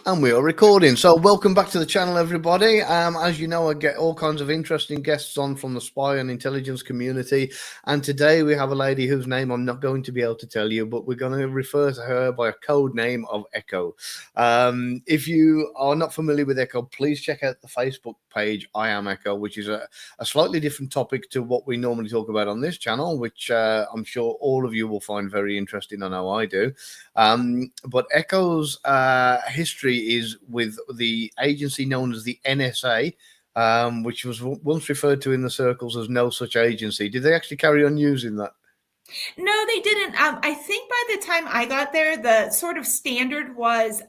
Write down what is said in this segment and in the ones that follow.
And we are recording. So welcome back to the channel, everybody. As you know, I get all kinds of interesting guests on from the spy and intelligence community. And today we have a lady whose name I'm not going to be able to tell you, but we're going to refer to her by a code name of Ekho. If you are not familiar with Ekho, please check out the Facebook page, I Am Ekho, which is a slightly different topic to what we normally talk about on this channel, which I'm sure all of you will find very interesting. I know I do. But Ekho's history is with the agency known as the NSA, which was once referred to in the circles as no such agency. Did they actually carry on using that? No, they didn't. I think by the time I got there, the sort of standard was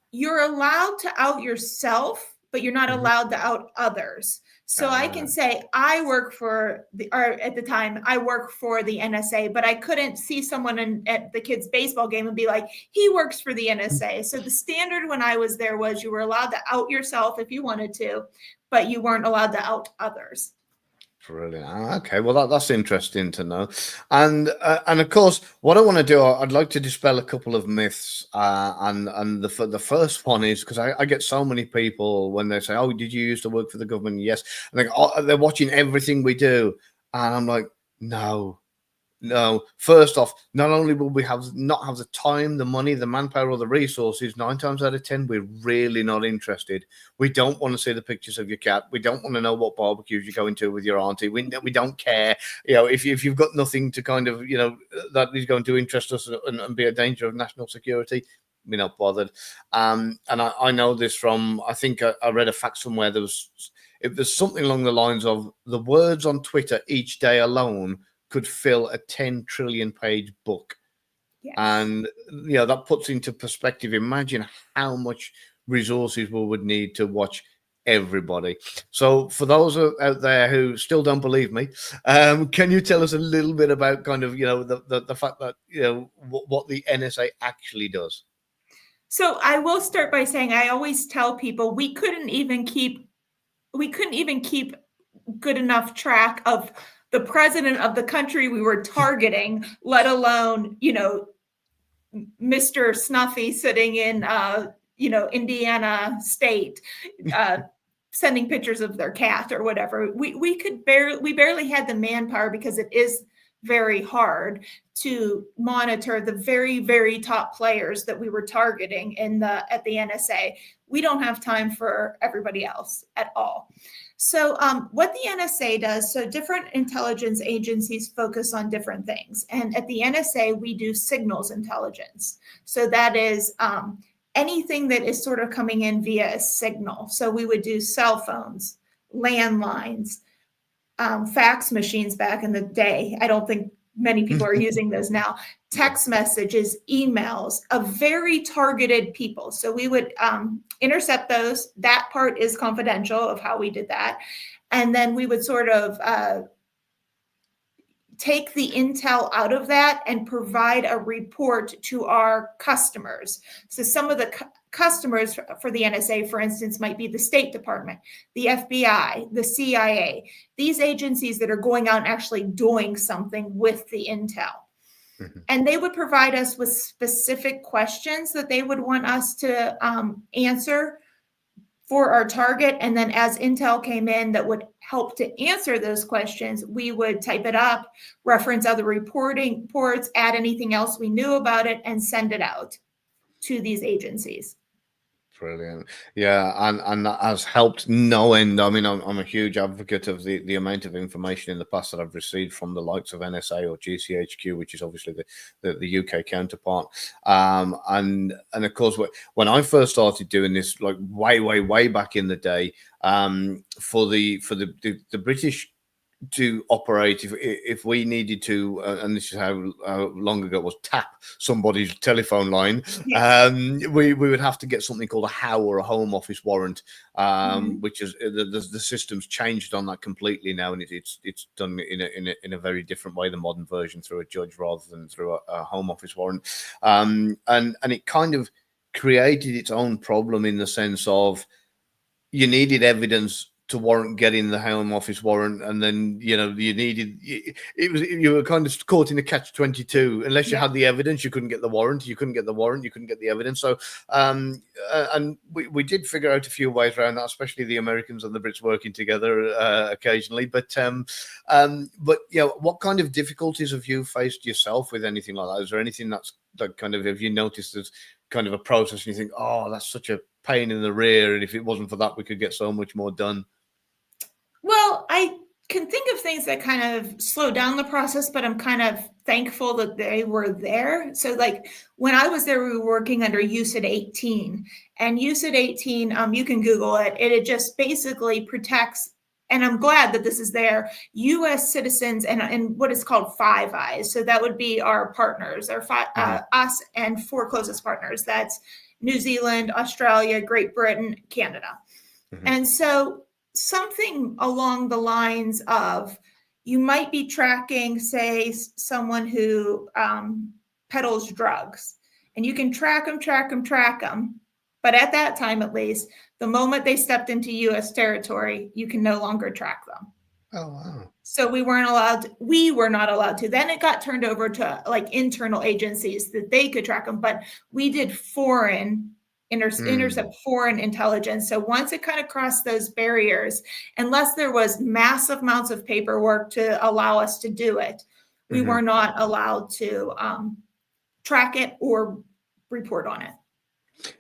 you're allowed to out yourself, but you're not allowed to out others. So I can say I work for or at the time I work for the NSA, but I couldn't see someone at the kids' baseball game and be like, he works for the NSA. So the standard when I was there was you were allowed to out yourself if you wanted to, but you weren't allowed to out others. Brilliant. Okay, well that's interesting to know, and of course, what I want to do, I'd like to dispel a couple of myths, and the first one is because I get so many people when they say, "Oh, did you used to work for the government?" Yes, and they're watching everything we do, and I'm like, no. No, first off, not only will we not have the time, the money, the manpower, or the resources, 9 times out of 10, we're really not interested. We don't want to see the pictures of your cat. We don't want to know what barbecues you're going to with your auntie. We don't care. You know, if you've got nothing to kind of, that is going to interest us and be a danger of national security, we're not bothered. And I know this from, I think I read a fact somewhere. It was something along the lines of the words on Twitter each day alone could fill a 10 trillion page book. Yes. And that puts into perspective, imagine how much resources we would need to watch everybody. So for those out there who still don't believe me, can you tell us a little bit about kind of the fact that what the NSA actually does? So I will start by saying I always tell people we couldn't even keep good enough track of the president of the country we were targeting, let alone, Mr. Snuffy sitting in, Indiana State, sending pictures of their cat or whatever. We barely had the manpower because it is very hard to monitor the very, very top players that we were targeting at the NSA. We don't have time for everybody else at all. So what the NSA does, so different intelligence agencies focus on different things. And at the NSA, we do signals intelligence. So that is anything that is sort of coming in via a signal. So we would do cell phones, landlines, fax machines back in the day. I don't think many people are using those now. Text messages, emails of very targeted people. So we would intercept those. That part is confidential of how we did that. And then we would sort of take the intel out of that and provide a report to our customers. So some of the customers for the NSA, for instance, might be the State Department, the FBI, the CIA, these agencies that are going out and actually doing something with the intel. Mm-hmm. And they would provide us with specific questions that they would want us to answer for our target. And then as intel came in that would help to answer those questions, we would type it up, reference other reports, add anything else we knew about it, and send it out to these agencies. Brilliant. Yeah, and that has helped no end. I mean, I'm a huge advocate of the amount of information in the past that I've received from the likes of NSA or GCHQ, which is obviously the UK counterpart. And of course, when I first started doing this, like way back in the day, for the British to operate, if we needed to, and this is how long ago it was, tap somebody's telephone line, we would have to get something called a HOW or a Home Office warrant, which is the system's changed on that completely now, and it's done in a very different way, the modern version, through a judge rather than through a Home Office warrant, and it kind of created its own problem in the sense of you needed evidence to warrant getting the Home Office warrant, and then you needed you were kind of caught in a catch-22. Unless you had the evidence, you couldn't get the warrant. You couldn't get the warrant, you couldn't get the evidence. So and we did figure out a few ways around that, especially the Americans and the Brits working together occasionally. But what kind of difficulties have you faced yourself with anything like that? Is there anything that kind of, have you noticed as kind of a process and you think, oh, that's such a pain in the rear, and if it wasn't for that, we could get so much more done? Well, I can think of things that kind of slow down the process, but I'm kind of thankful that they were there. So like when I was there, we were working under UCID 18, and UCID 18, you can Google it. It just basically protects, and I'm glad that this is there, U.S. citizens and what is called Five Eyes. So that would be our partners, us and four closest partners. That's New Zealand, Australia, Great Britain, Canada. And so something along the lines of, you might be tracking, say, someone who peddles drugs, and you can track them. But at that time, at least, the moment they stepped into U.S. territory, you can no longer track them. Oh, wow. So we were not allowed to. Then it got turned over to like internal agencies that they could track them. But we did intercept foreign intelligence. So once it kind of crossed those barriers, unless there was massive amounts of paperwork to allow us to do it, we were not allowed to track it or report on it.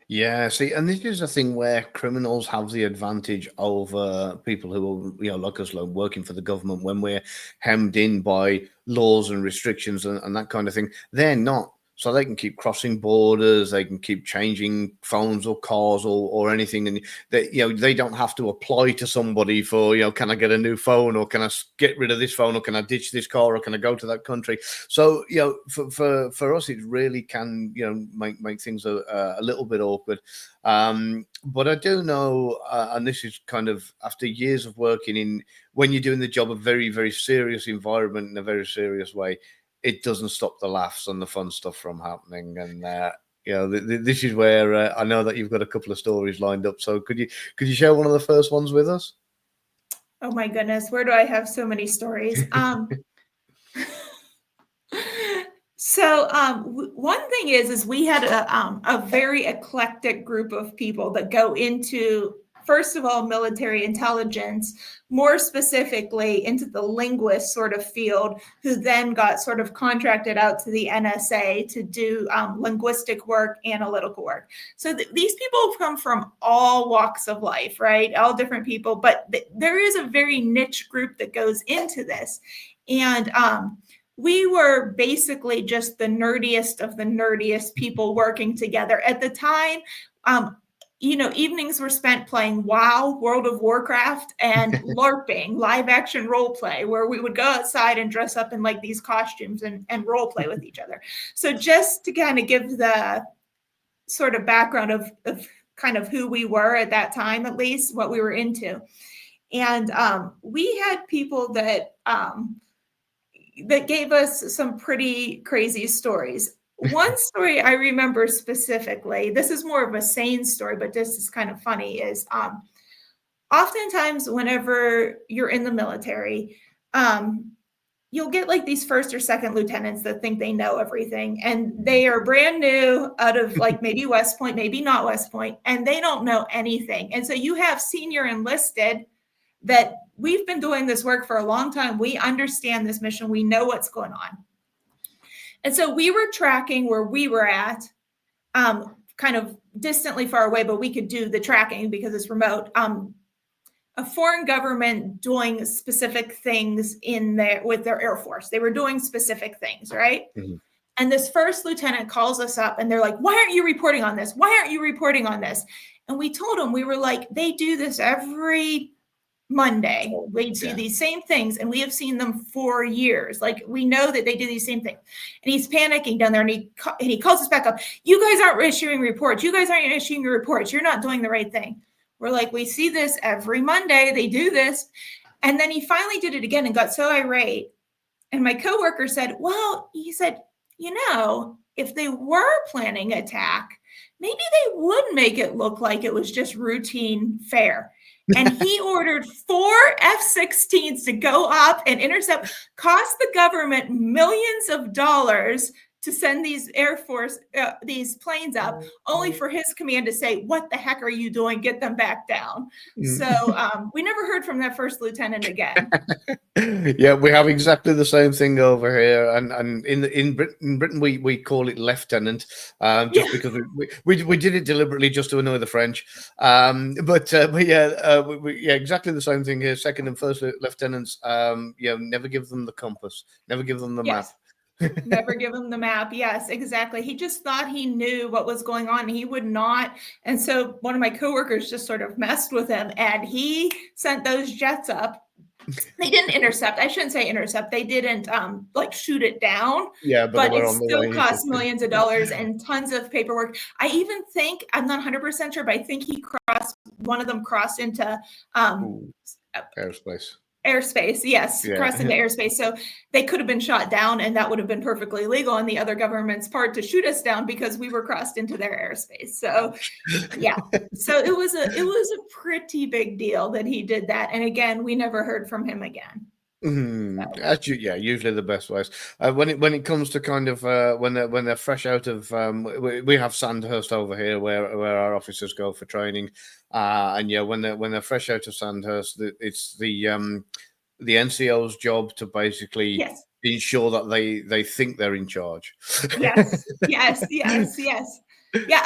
Yeah, see, and this is a thing where criminals have the advantage over people who are, like us, like working for the government, when we're hemmed in by laws and restrictions and that kind of thing. They're not. So they can keep crossing borders, they can keep changing phones or cars or anything, and they don't have to apply to somebody for, can I get a new phone, or can I get rid of this phone, or can I ditch this car, or can I go to that country? So for us, it really can make things a little bit awkward. But I do know, and this is kind of after years of working in, when you're doing the job, a very, very serious environment in a very serious way, it doesn't stop the laughs and the fun stuff from happening. And this is where I know that you've got a couple of stories lined up. So could you share one of the first ones with us? Oh my goodness, where do I have so many stories? So one thing is we had a very eclectic group of people that go into, first of all, military intelligence, more specifically into the linguist sort of field, who then got sort of contracted out to the NSA to do linguistic work, analytical work. So these people have come from all walks of life, right? All different people, but there is a very niche group that goes into this. And we were basically just the nerdiest of the nerdiest people working together. At the time, evenings were spent playing WoW, World of Warcraft, and LARPing, live action role play, where we would go outside and dress up in like these costumes and role play with each other. So just to kind of give the sort of background of kind of who we were at that time, at least what we were into. And we had people that gave us some pretty crazy stories. One story I remember specifically, this is more of a sane story, but this is kind of funny, is oftentimes whenever you're in the military, you'll get like these first or second lieutenants that think they know everything, and they are brand new out of like maybe West Point, maybe not West Point, and they don't know anything. And so you have senior enlisted that we've been doing this work for a long time. We understand this mission. We know what's going on. And so we were tracking where we were at, kind of distantly far away, but we could do the tracking because it's remote. A foreign government doing specific things with their Air Force. They were doing specific things, right? Mm-hmm. And this first lieutenant calls us up and they're like, why aren't you reporting on this? Why aren't you reporting on this? And we told them, we were like, they do this every Monday. We see these same things, and we have seen them for years. Like, we know that they do these same things. And he's panicking down there, and he calls us back up. You guys aren't issuing reports. You guys aren't issuing your reports. You're not doing the right thing. We're like, we see this every Monday. They do this. And then he finally did it again and got so irate. And my coworker said, well, he said, if they were planning an attack, maybe they would make it look like it was just routine fare. And he ordered 4 F-16s to go up and intercept, cost the government millions of dollars to send these Air Force, these planes up, only for his command to say, "What the heck are you doing? Get them back down." So we never heard from that first lieutenant again. Yeah, we have exactly the same thing over here, and in Britain we call it lieutenant, just because we did it deliberately just to annoy the French. But yeah, yeah, exactly the same thing here. Second and first lieutenants, yeah, never give them the compass, never give them the map. Never give him the map. Yes, exactly. He just thought he knew what was going on. He would not. And so one of my coworkers just sort of messed with him, and he sent those jets up. They didn't intercept. I shouldn't say intercept. They didn't like shoot it down. Yeah, but it still cost millions of dollars and tons of paperwork. I even think, I'm not 100% sure, but I think one of them crossed into airspace, yes, crossed into airspace. So they could have been shot down, and that would have been perfectly legal on the other government's part to shoot us down because we were crossed into their airspace. So yeah, so it was a pretty big deal that he did that. And again, we never heard from him again. Actually, yeah, usually the best ways. When it comes to kind of when they're fresh out of we have Sandhurst over here where our officers go for training, and yeah, when they're fresh out of Sandhurst, it's the NCOs' job to basically ensure that they think they're in charge. Yes. Yeah,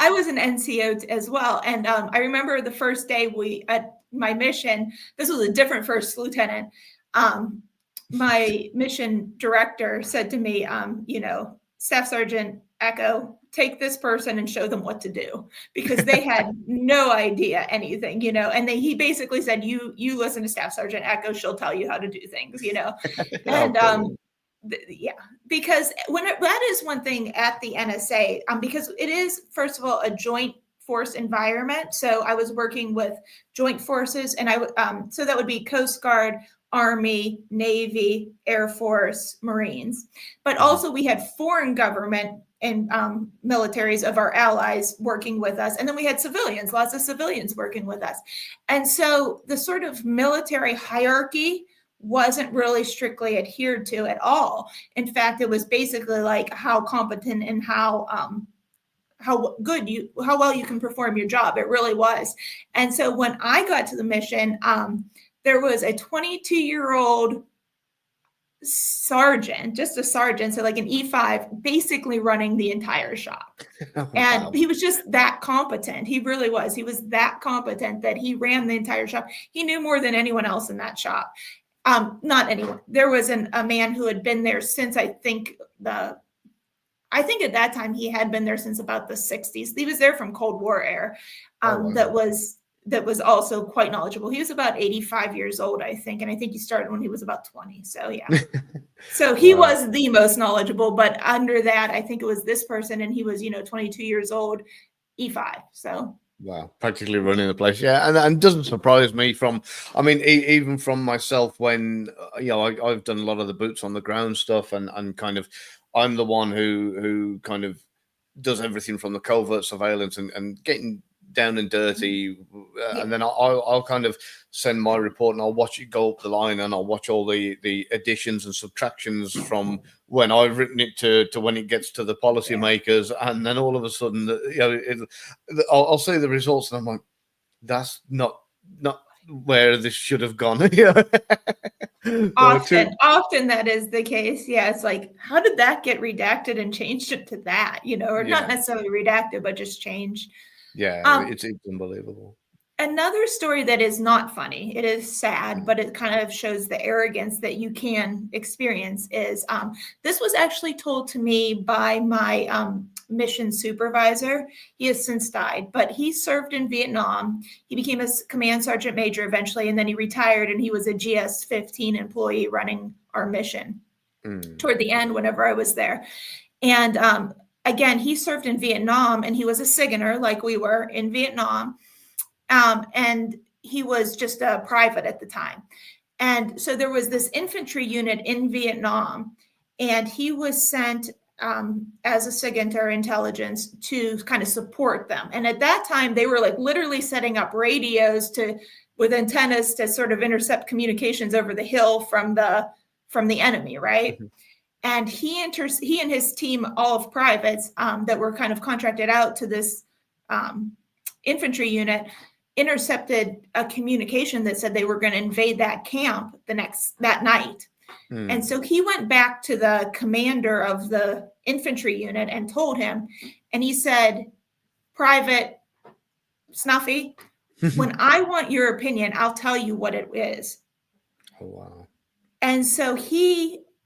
I was an NCO as well, and I remember the first day at my mission. This was a different first lieutenant. My mission director said to me, Staff Sergeant Ekho, take this person and show them what to do, because they had no idea anything, and he basically said, you listen to Staff Sergeant Ekho, she'll tell you how to do things, and yeah, because that is one thing at the NSA, because it is, first of all, a joint force environment. So I was working with joint forces, and so that would be Coast Guard, Army, Navy, Air Force, Marines. But also we had foreign government and militaries of our allies working with us. And then we had civilians, lots of civilians working with us. And so the sort of military hierarchy wasn't really strictly adhered to at all. In fact, it was basically like how competent and how well you can perform your job. It really was. And so when I got to the mission, there was a 22-year-old sergeant, just a sergeant, so like an E5, basically running the entire shop. And he was just that competent. He really was. He was that competent that he ran the entire shop. He knew more than anyone else in that shop. Not anyone. There was a man who had been there since I think at that time he had been there since about the 60s. He was there from Cold War era. That was also quite knowledgeable. He was about 85 years old, I think. And I think he started when he was about 20. So yeah. So he was the most knowledgeable, but under that, I think it was this person, and he was, 22 years old, E5. So wow, practically running the place. Yeah, and doesn't surprise me even from myself when I've done a lot of the boots on the ground stuff, and kind of I'm the one who kind of does everything from the covert surveillance and getting down and dirty, and then I'll kind of send my report, and I'll watch it go up the line, and I'll watch all the additions and subtractions from when I've written it to when it gets to the policymakers, and then all of a sudden, I'll see the results, and I'm like, that's not where this should have gone. Often that is the case. Yeah, it's like, how did that get redacted and changed it to that? Or not necessarily redacted, but just changed. Yeah, it's unbelievable. Another story that is not funny, it is sad, but it kind of shows the arrogance that you can experience is this was actually told to me by my mission supervisor. He has since died, but he served in Vietnam. He became a command sergeant major eventually, and then he retired, and he was a GS-15 employee running our mission toward the end whenever I was there. And again, he served in Vietnam, and he was a SIGINTer like we were in Vietnam. And he was just a private at the time. And so there was this infantry unit in Vietnam, and he was sent as a SIGINTer intelligence to kind of support them. And at that time, they were like literally setting up radios to with antennas to sort of intercept communications over the hill from the enemy, right? Mhm. And he and his team, all of privates that were kind of contracted out to this infantry unit, intercepted a communication that said they were going to invade that camp that night. And so he went back to the commander of the infantry unit and told him, and he said, Private Snuffy, when I want your opinion, I'll tell you what it is. Oh, wow. And so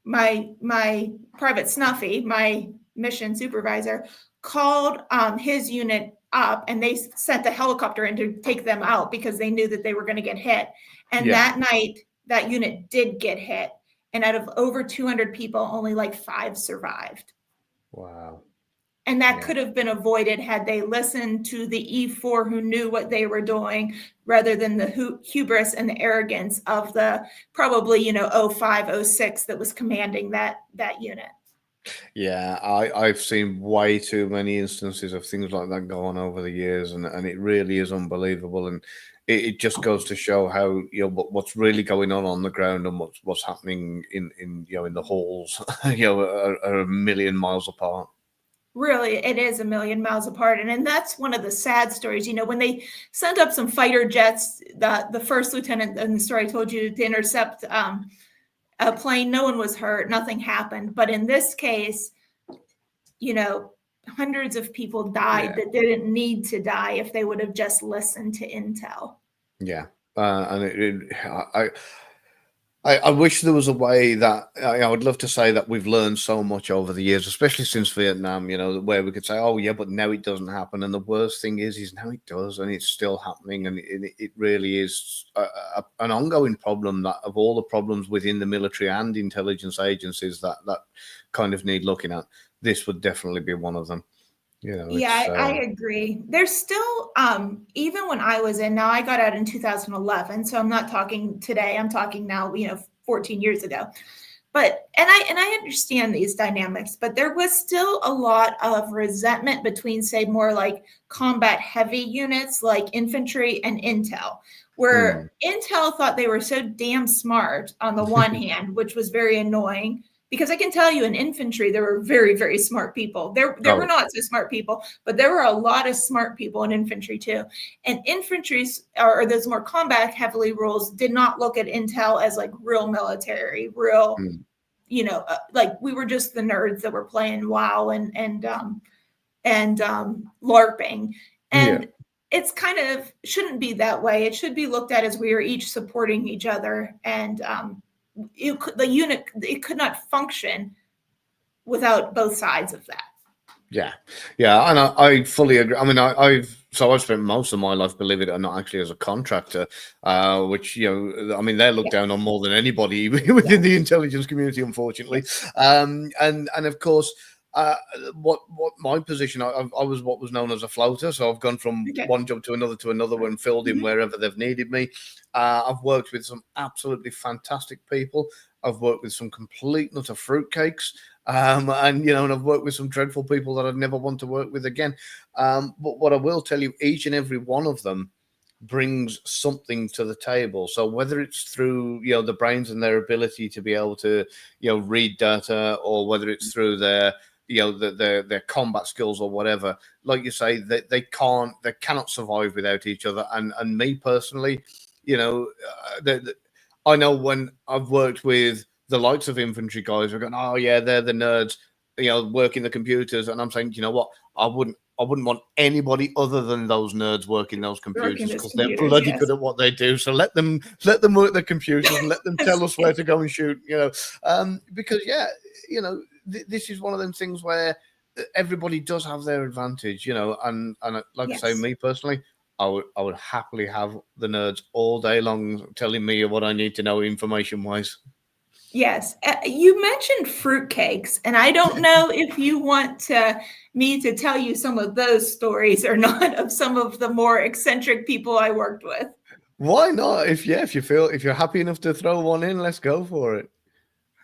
my Private Snuffy, my mission supervisor, called his unit up, and they sent a helicopter in to take them out because they knew that they were going to get hit. And that night, that unit did get hit. And out of over 200 people, only like 5 survived. Wow. And that could have been avoided had they listened to the E4 who knew what they were doing, rather than the hubris and the arrogance of the probably, 05, 06 that was commanding that unit. Yeah, I've seen way too many instances of things like that go on over the years, and it really is unbelievable. And it just goes to show how, what's really going on the ground, and what's happening in in the halls, are a million miles apart. Really, it is a million miles apart. And that's one of the sad stories. When they sent up some fighter jets, the first lieutenant in the story I told you, to intercept a plane, no one was hurt, nothing happened. But in this case, hundreds of people died that didn't need to die if they would have just listened to intel. Yeah. And I wish there was a way that I would love to say that we've learned so much over the years, especially since Vietnam, where we could say, oh, yeah, but now it doesn't happen. And the worst thing is now it does, and it's still happening. And it really is an ongoing problem, that of all the problems within the military and intelligence agencies that kind of need looking at, this would definitely be one of them. I agree. There's still, even when I was now I got out in 2011, so I'm not talking today, I'm talking now, 14 years ago. But, and I understand these dynamics, but there was still a lot of resentment between, say, more like combat heavy units like infantry and intel, where intel thought they were so damn smart on the one hand, which was very annoying. Because I can tell you, in infantry, there were very, very smart people. There were not so smart people, but there were a lot of smart people in infantry too. And infantry, or those more combat heavily roles, did not look at intel as like real military, real, like we were just the nerds that were playing WoW and LARPing. And it's kind of shouldn't be that way. It should be looked at as we are each supporting each other, and the unit, it could not function without both sides of that. Yeah, and I fully agree. I mean, I've spent most of my life, believe it or not, actually as a contractor, which I mean, they're looked down on more than anybody within the intelligence community, unfortunately. And of course, what my position, I was what was known as a floater, so I've gone from one job to another and filled in wherever they've needed me. I've worked with some absolutely fantastic people. I've worked with some complete nutter fruitcakes. And I've worked with some dreadful people that I'd never want to work with again. But what I will tell you, each and every one of them brings something to the table. So whether it's through the brains and their ability to be able to read data, or whether it's through their their combat skills or whatever, like you say, they cannot survive without each other. And me personally, I know when I've worked with the likes of infantry guys, are going, oh yeah, they're the nerds, working the computers, and I'm saying, you know what, I wouldn't want anybody other than those nerds working those computers, because they're bloody good at what they do. So let them work the computers and let them tell us where to go and shoot. Because this is one of them things where everybody does have their advantage, and like I say, me personally, I would happily have the nerds all day long telling me what I need to know information wise. Yes. You mentioned fruitcakes, and I don't know if you want me to tell you some of those stories or not, of some of the more eccentric people I worked with. Why not? If you're happy enough to throw one in, let's go for it.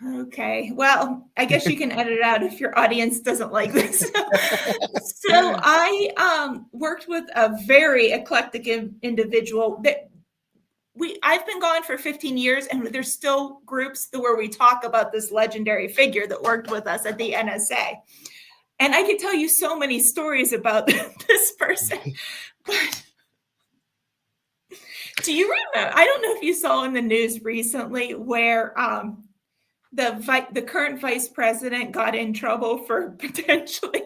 Okay. Well, I guess you can edit it out if your audience doesn't like this. So I worked with a very eclectic individual that I've been gone for 15 years, and there's still groups where we talk about this legendary figure that worked with us at the NSA. And I could tell you so many stories about this person. But do you remember? I don't know if you saw in the news recently where the current vice president got in trouble for potentially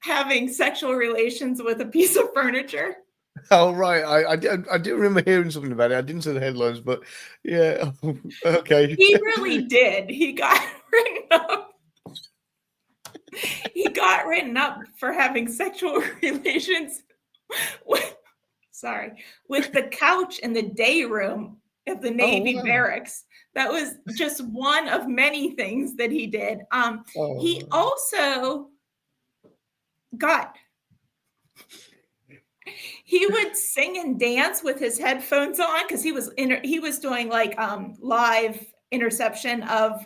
having sexual relations with a piece of furniture. Oh, right. I do remember hearing something about it. I didn't see the headlines, but yeah. Okay. He really did. He got written up. He got written up for having sexual relations with, with the couch in the day room of the Navy barracks. That was just one of many things that he did. He also he would sing and dance with his headphones on because he was doing like live interception of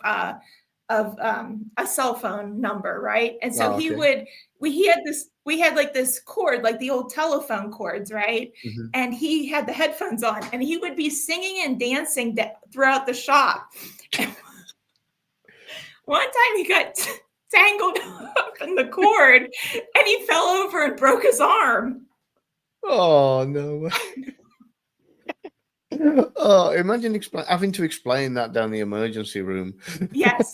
a cell phone number, right? And so we had like this cord, like the old telephone cords, right? Mm-hmm. And he had the headphones on, and he would be singing and dancing throughout the shop. One time he got tangled up in the cord, and he fell over and broke his arm. Oh, no. Oh, imagine having to explain that down the emergency room. Yes.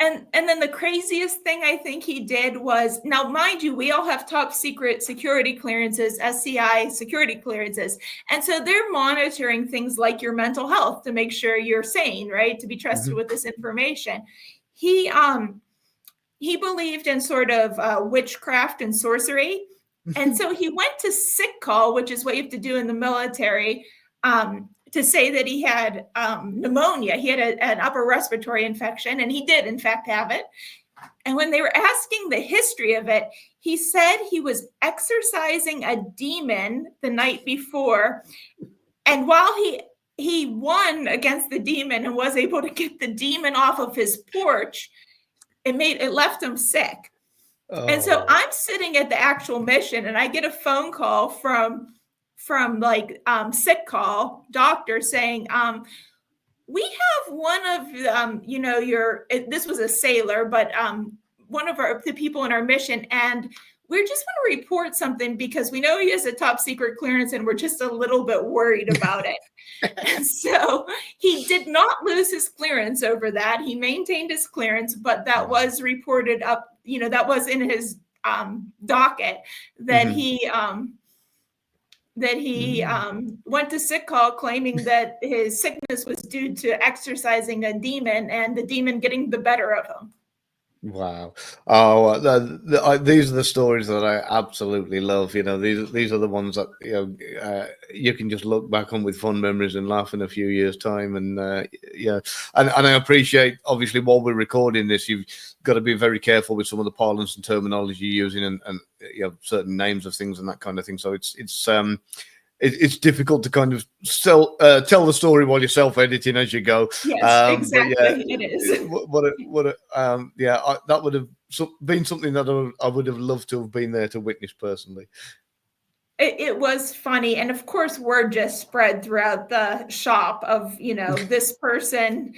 And then the craziest thing I think he did was, now mind you, we all have top secret security clearances, SCI security clearances. And so they're monitoring things like your mental health to make sure you're sane, right? To be trusted with this information. He believed in sort of witchcraft and sorcery. And so he went to sick call, which is what you have to do in the military, to say that he had pneumonia. He had an upper respiratory infection, and he did, in fact, have it. And when they were asking the history of it, he said he was exorcising a demon the night before. And while he won against the demon and was able to get the demon off of his porch, it left him sick. And so I'm sitting at the actual mission, and I get a phone call from like sick call doctor saying, we have one of this was a sailor, but one of the people in our mission, and we just want to report something because we know he has a top secret clearance, and we're just a little bit worried about it. And so he did not lose his clearance over that. He maintained his clearance, but that was reported up. That was in his docket that he went to sick call claiming that his sickness was due to exorcising a demon and the demon getting the better of him. Wow. These are the stories that I absolutely love. These are the ones that you can just look back on with fond memories and laugh in a few years' time. And and I appreciate, obviously, while we're recording this, you've got to be very careful with some of the parlance and terminology you're using, and certain names of things and that kind of thing. So it's difficult to kind of tell the story while you're self-editing as you go. Yes, exactly. It is. That would have been something that I would have loved to have been there to witness personally. It was funny, and of course, word just spread throughout the shop of this person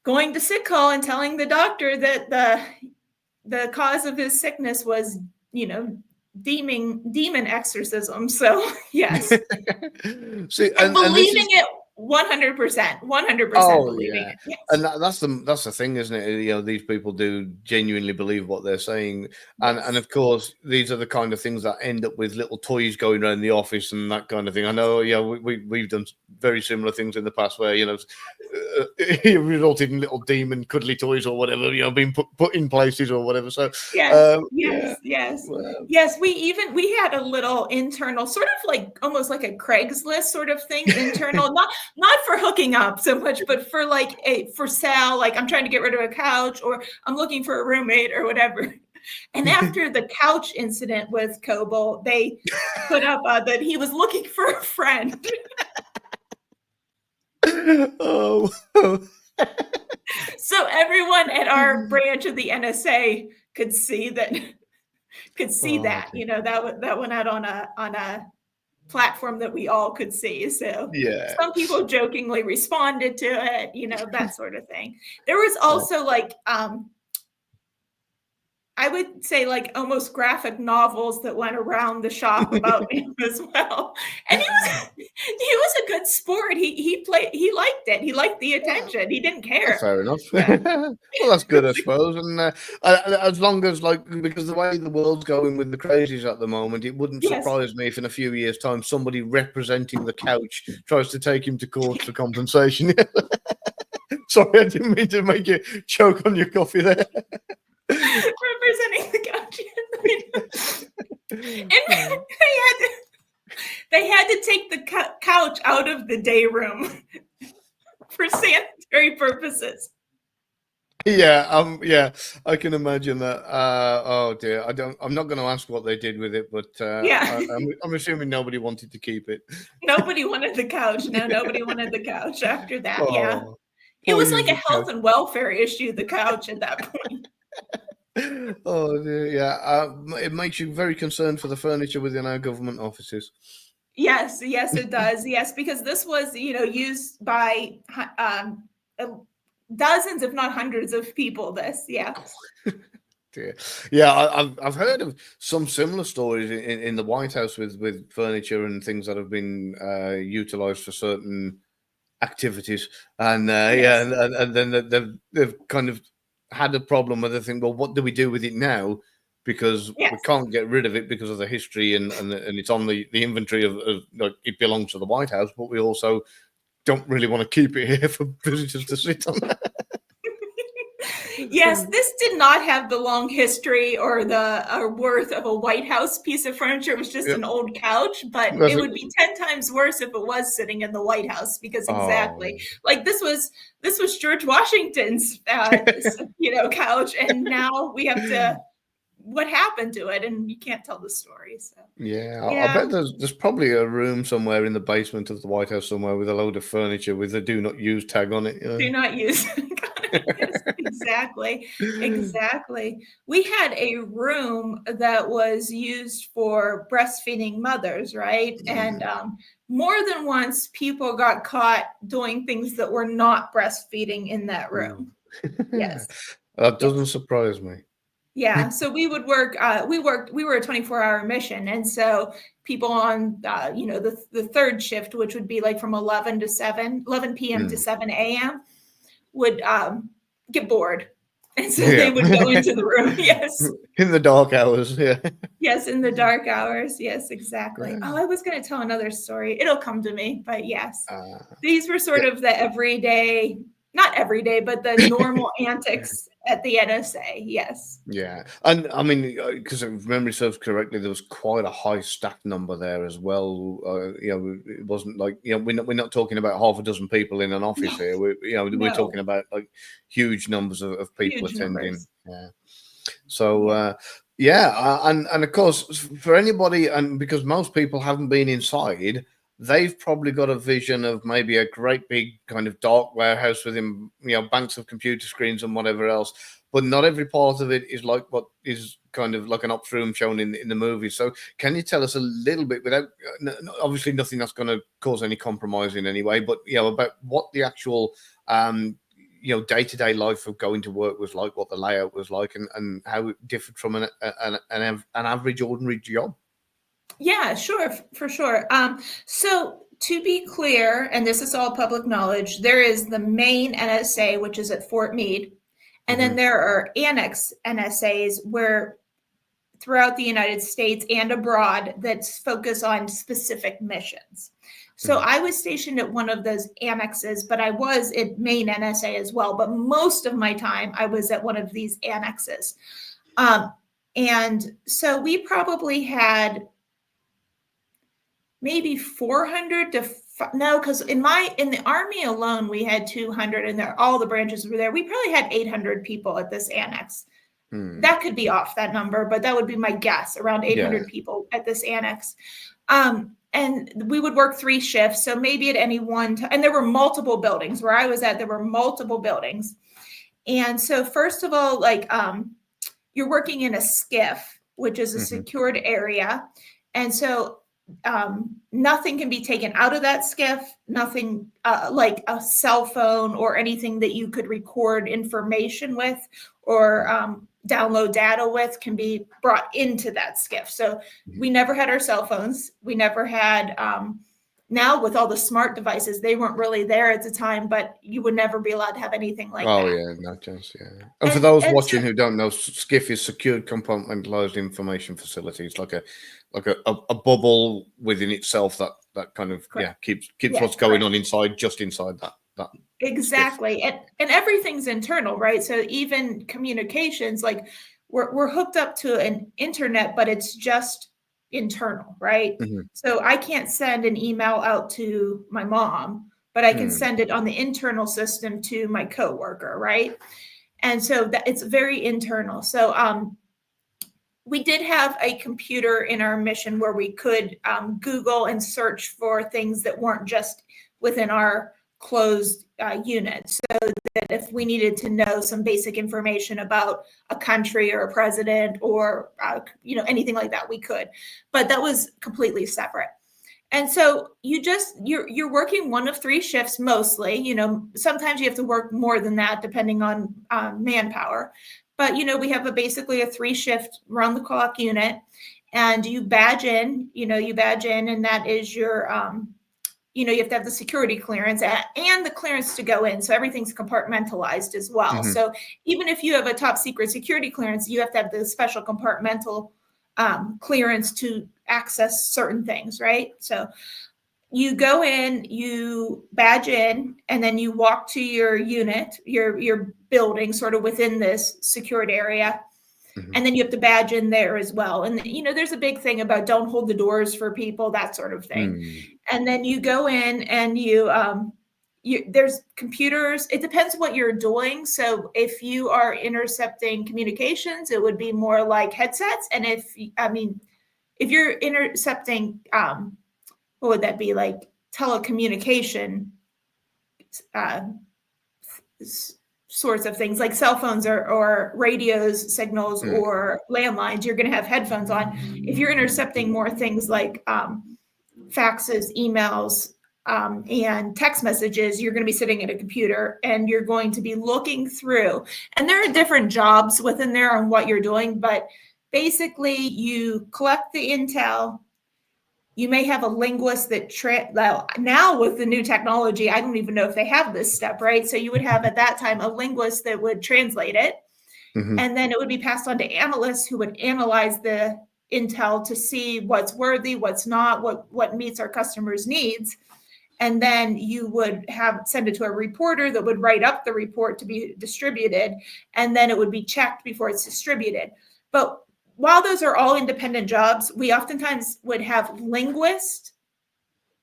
going to sick call and telling the doctor that the cause of his sickness was demon exorcism. So yes. See, and believing it 100% believing it. Yes. And that's the thing, isn't it? These people do genuinely believe what they're saying, and of course these are the kind of things that end up with little toys going around the office and that kind of thing. I know, we've done very similar things in the past where it resulted in little demon cuddly toys or whatever, being put in places or whatever. So yes. Wow. Yes, we had a little internal, sort of like almost like a Craigslist sort of thing, internal, not for hooking up so much, but for for sale, like I'm trying to get rid of a couch, or I'm looking for a roommate or whatever. And after the couch incident with Coble, they put up that he was looking for a friend. Oh. So everyone at our branch of the NSA could see that. That went out on a platform that we all could see. So Yeah. some people jokingly responded to it, that sort of thing. There was also like I would say like almost graphic novels that went around the shop about him as well. And he was a good sport. He liked it. He liked the attention. He didn't That's care. fair enough. Yeah. Well, that's good, I suppose. And as long as, like, because the way the world's going with the crazies at the moment, it wouldn't Yes. surprise me if in a few years' time somebody representing the couch tries to take him to court for compensation. Sorry, I didn't mean to make you choke on your coffee there. Representing the couch. And they had to take the couch out of the day room for sanitary purposes. Yeah, I can imagine that. Oh dear, I'm not going to ask what they did with it, but Yeah. I'm assuming nobody wanted to keep it. Nobody wanted the couch. No, nobody wanted the couch after that. Yeah. Oh, It poor was like a useless health couch. and welfare issue, the couch at that point. Oh dear, yeah. It makes you very concerned for the furniture within our government offices. Yes, it does. Yes, because this was, used by dozens, if not hundreds of people. Yes. Dear. Yeah, I've heard of some similar stories in the White House with furniture and things that have been utilized for certain activities, and Yes. and then they've kind of had a problem where they think, well, what do we do with it now? Because we Yes. can't get rid of it because of the history and it's on the inventory of like it belongs to the White House, but we also don't really want to keep it here for visitors to sit on. Yes, this did not have the long history or the worth of a White House piece of furniture. It was just Yep. an old couch, but That's it it. would be 10 times worse if it was sitting in the White House because exactly Oh. like this was George Washington's couch, and now we have to what happened to it, and you can't tell the story. So Yeah, I yeah, bet there's probably a room somewhere in the basement of the White House somewhere with a load of furniture with a "Do Not Use" tag on it. do not use. Yes, exactly. We had a room that was used for breastfeeding mothers, right? And more than once, people got caught doing things that were not breastfeeding in that Ooh. room. Yes, That yes. doesn't surprise me. Yeah, so we would work. We were a 24-hour mission, and so people on, the third shift, which would be like from 11 p.m. to 7 a.m., would get bored, and so they Yeah. would go into the room. Yes, In the dark hours, yeah. yes, in the dark hours. Yes, exactly. Yeah. Oh, I was going to tell another story. It'll come to me, but yes, these were Yeah. sort of the everyday, not every day, but the normal antics at the NSA. Yes. Yeah, and I mean, because if memory serves correctly, there was quite a high staff number there as well. It wasn't like we're not talking about half a dozen people in an office here. We're No, talking about like huge numbers of people huge attending. numbers. Yeah. So Yeah. and of course for anybody, and because most people haven't been inside, they've probably got a vision of maybe a great big kind of dark warehouse with banks of computer screens and whatever else. But not every part of it is like what is kind of like an ops room shown in the movie. So can you tell us a little bit, without obviously nothing that's going to cause any compromise in any way, but about what the actual day-to-day life of going to work was like, what the layout was like, and how it differed from an average ordinary job? Yeah, sure, for sure. So to be clear, and this is all public knowledge, there is the main NSA, which is at Fort Meade, and then there are annex NSAs where throughout the United States and abroad that focus on specific missions. So I was stationed at one of those annexes, but I was at main NSA as well. But most of my time I was at one of these annexes. And so we probably had maybe 400 to no, because in the Army alone we had 200, and all the branches were there. We probably had 800 people at this annex. That could be off, that number, but that would be my guess, around 800 people at this annex. And we would work 3 shifts, so maybe at any one time, and there were multiple buildings where I was at. There were multiple buildings, and so first of all, like you're working in a SCIF, which is a secured area, and so nothing can be taken out of that skiff, nothing like a cell phone or anything that you could record information with or download data with can be brought into that skiff. So we never had our cell phones. We never had, now with all the smart devices, they weren't really there at the time, but you would never be allowed to have anything like Oh that. yeah, no chance. Yeah. And for those And watching who don't know, SCIF is secured compartmentalized information facility. It's like a bubble within itself that kind of correct. keeps Yeah, what's going correct. on inside just inside that SCIF. Exactly. And everything's internal, right? So even communications, like we're hooked up to an internet, but it's just internal, right? Mhm. So I can't send an email out to my mom, but I can Hmm. send it on the internal system to my coworker, right? And so that it's very internal. So we did have a computer in our mission where we could Google and search for things that weren't just within our closed unit. So that if we needed to know some basic information about a country or a president or anything like that, we could. But that was completely separate. And so you're working one of three shifts mostly. Sometimes you have to work more than that depending on manpower. But we have basically a 3-shift round the clock unit, and you badge in. And that is your you have to have the security clearance and the clearance to go in. So everything's compartmentalized as well. Mhm. So even if you have a top secret security clearance, you have to have the special compartmental clearance to access certain things, right? So you go in, you badge in, and then you walk to your unit, your building sort of within this secured area. Mhm. And then you have to badge in there as well. And there's a big thing about don't hold the doors for people, that sort of thing. Mm. And then you go in and there's computers. It depends what you're doing. So if you are intercepting communications, it would be more like headsets. And if you're intercepting, what would that be, like telecommunication sorts of things like cell phones or radios signals Mm. or landlines, you're going to have headphones on. If you're intercepting more things like faxes, emails, and text messages, you're going to be sitting at a computer and you're going to be looking through. And there are different jobs within there on what you're doing, but basically you collect the intel. You may have a linguist that now with the new technology, I don't even know if they have this step, right? So you would have at that time a linguist that would translate it, Mhm. and then it would be passed on to analysts who would analyze the intel to see what's worthy, what's not, what meets our customers' needs. And then you would send it to a reporter that would write up the report to be distributed, and then it would be checked before it's distributed. But while those are all independent jobs, we oftentimes would have linguists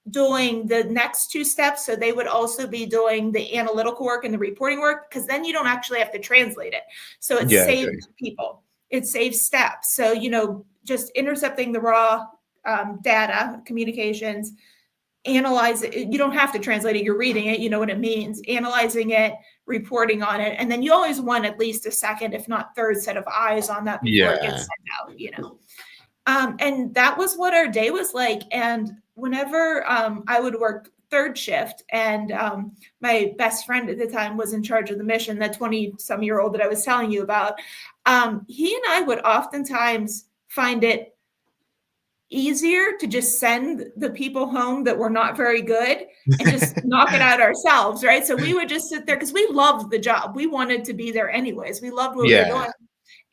doing the next 2 steps. So they would also be doing the analytical work and the reporting work, because then you don't actually have to translate it. So it Yeah. saves people, it saves steps. So, just intercepting the raw data, communications, analyze it. You don't have to translate it. You're reading it. You know what it means. Analyzing it, reporting on it. And then you always want at least a second, if not third set of eyes on that before it gets Yeah. sent out. And that was what our day was like. And whenever I would work third shift, and my best friend at the time was in charge of the mission, that 20-some-year-old that I was telling you about, he and I would oftentimes find it easier to just send the people home that were not very good and just knock it out ourselves, right? So we would just sit there because we loved the job. We wanted to be there anyways. We loved what we were Yeah. doing.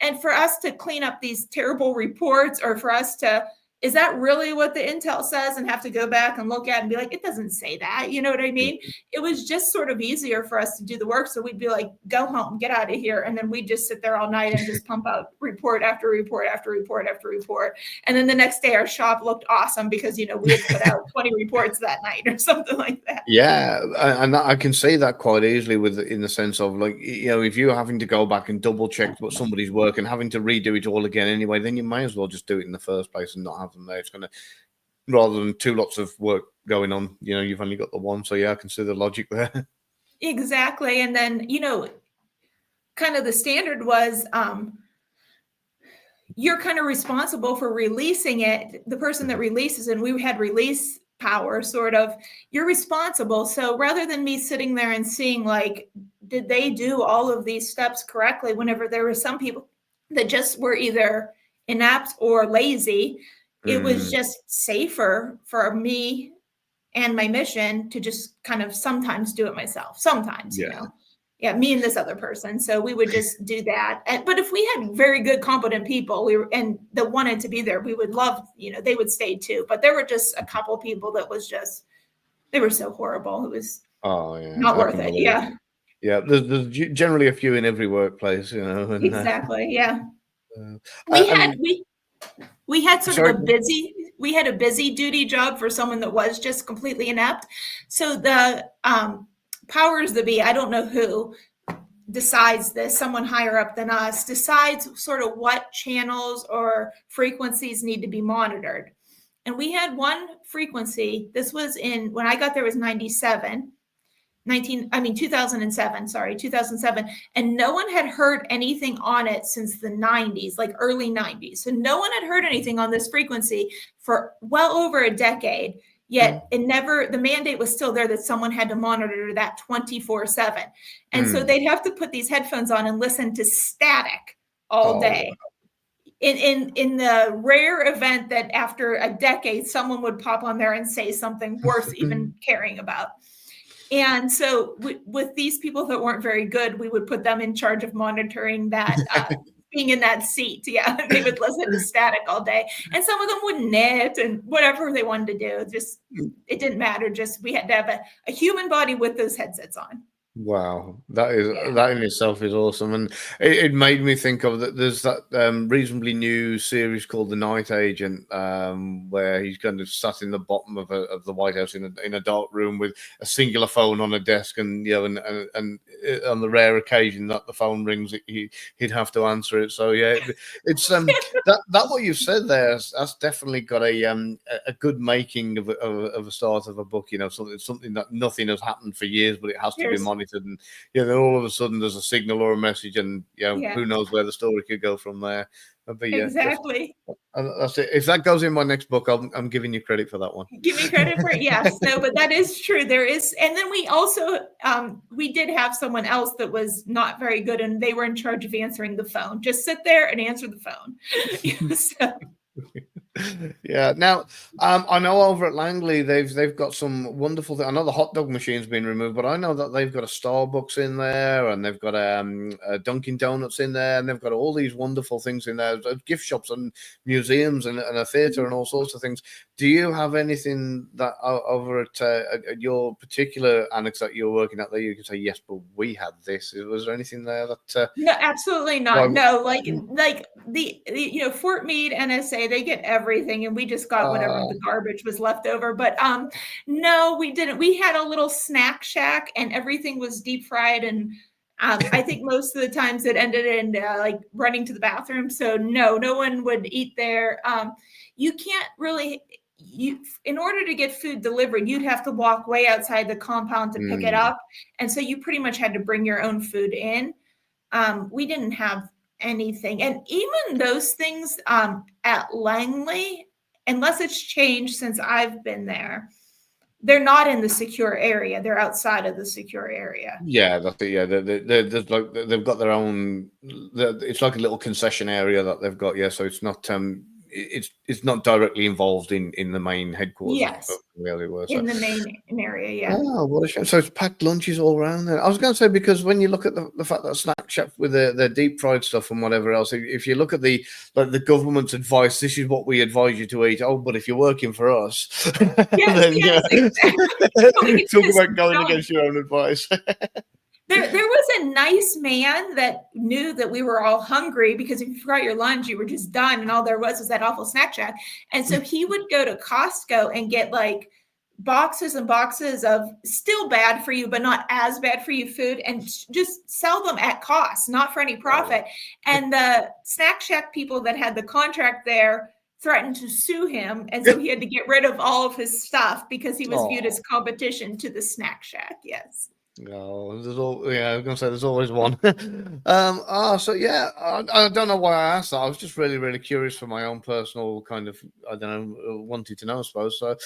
And for us to clean up these terrible reports, or for us to, is that really what the intel says, and have to go back and look at it and be like, it doesn't say that. You know what I mean? It was just sort of easier for us to do the work. So we'd be like, go home, get out of here. And then we'd just sit there all night and just pump out report after report after report after report. And then the next day our shop looked awesome because, we had put out 20 reports that night or something like that. Yeah, and I can see that quite easily in the sense of, like, if you're having to go back and double check what somebody's work and having to redo it all again anyway, then you may as well just do it in the first place and not have them there. It's going to, rather than 2 lots of work going on, you've only got the one. So yeah, I can see the logic there. Exactly. And then, kind of the standard was, you're kind of responsible for releasing it. The person that releases, and we had release power, sort of, you're responsible. So rather than me sitting there and seeing like, did they do all of these steps correctly, whenever there were some people that just were either inept or lazy, it was just safer for me and my mission to just kind of sometimes do it myself. Sometimes, Yeah. Me and this other person. So we would just do that. But if we had very good, competent people, and that wanted to be there, we would love, they would stay too. But there were just a couple people that was just, they were so horrible. It was not worth it. Yeah. Yeah. There's generally a few in every workplace, And, Exactly. Yeah. and We had sort of we had a busy duty job for someone that was just completely inept. So the powers that be, I don't know who decides this, someone higher up than us decides sort of what channels or frequencies need to be monitored. And we had one frequency, this was when I got there was 2007, and no one had heard anything on it since the 90s, like early 90s. So no one had heard anything on this frequency for well over a decade. Yet the mandate was still there that someone had to monitor that 24/7. And so they'd have to put these headphones on and listen to static all day. In the rare event that after a decade, someone would pop on there and say something worth even caring about. And so with these people that weren't very good, we would put them in charge of monitoring that, being in that seat. Yeah, they would listen to static all day. And some of them would knit and whatever they wanted to do. Just, it didn't matter. Just we had to have a human body with those headsets on. Wow, that in itself is awesome, and it made me think of that. There's that reasonably new series called The Night Agent, where he's kind of sat in the bottom of the White House in a dark room with a singular phone on a desk, and and on the rare occasion that the phone rings, he'd have to answer it. So it's that what you've said there, that's definitely got a good making of a start of a book. Something that nothing has happened for years, but it has to be monitored. And then all of a sudden there's a signal or a message, and who knows where the story could go from there. But exactly. That's it. If that goes in my next book, I'm giving you credit for that one. Give me credit for it. Yes, no, but that is true. There is, and then we also we did have someone else that was not very good, and they were in charge of answering the phone. Just sit there and answer the phone. Yeah. Now, I know over at Langley they've got some wonderful things. I know the hot dog machine's been removed, but I know that they've got a Starbucks in there, and they've got a Dunkin' Donuts in there, and they've got all these wonderful things in there, gift shops and museums and a theatre and all sorts of things. Do you have anything that over at your particular annex that you're working at that you can say, yes, but we had this? Was there anything there that? No, absolutely not. No, like the Fort Meade NSA, they get everything, and we just got whatever the garbage was left over. But no, we didn't. We had a little snack shack, and everything was deep fried, and I think most of the times it ended in like running to the bathroom. So no one would eat there. You can't really. In order to get food delivered, you'd have to walk way outside the compound to pick it up, and so you pretty much had to bring your own food in. We didn't have anything, and even those things at Langley, unless it's changed since I've been there, they're not in the secure area. They're outside of the secure area. Yeah, that's it. Yeah, they've got their own. It's like a little concession area that they've got. Yeah, so it's not it's not directly involved in the main headquarters. Yes, in the main area. Yeah. Oh, what a shame! So it's packed lunches all around there. I was going to say, because when you look at the fact that Snack Shack with their deep fried stuff and whatever else, if you look at the government's advice, this is what we advise you to eat. Oh, but if you're working for us, yes, exactly. Talk about going against your own advice. There was a nice man that knew that we were all hungry, because if you forgot your lunch, you were just done, and all there was that awful snack shack. And so he would go to Costco and get like boxes and boxes of still bad for you, but not as bad for you food, and just sell them at cost, not for any profit. And the snack shack people that had the contract there threatened to sue him, and so he had to get rid of all of his stuff because he was viewed as competition to the snack shack. Yes. Oh, I was gonna say there's always one. So yeah, I don't know why I asked that. I was just really, really curious for my own personal kind of, I don't know, wanted to know, I suppose. So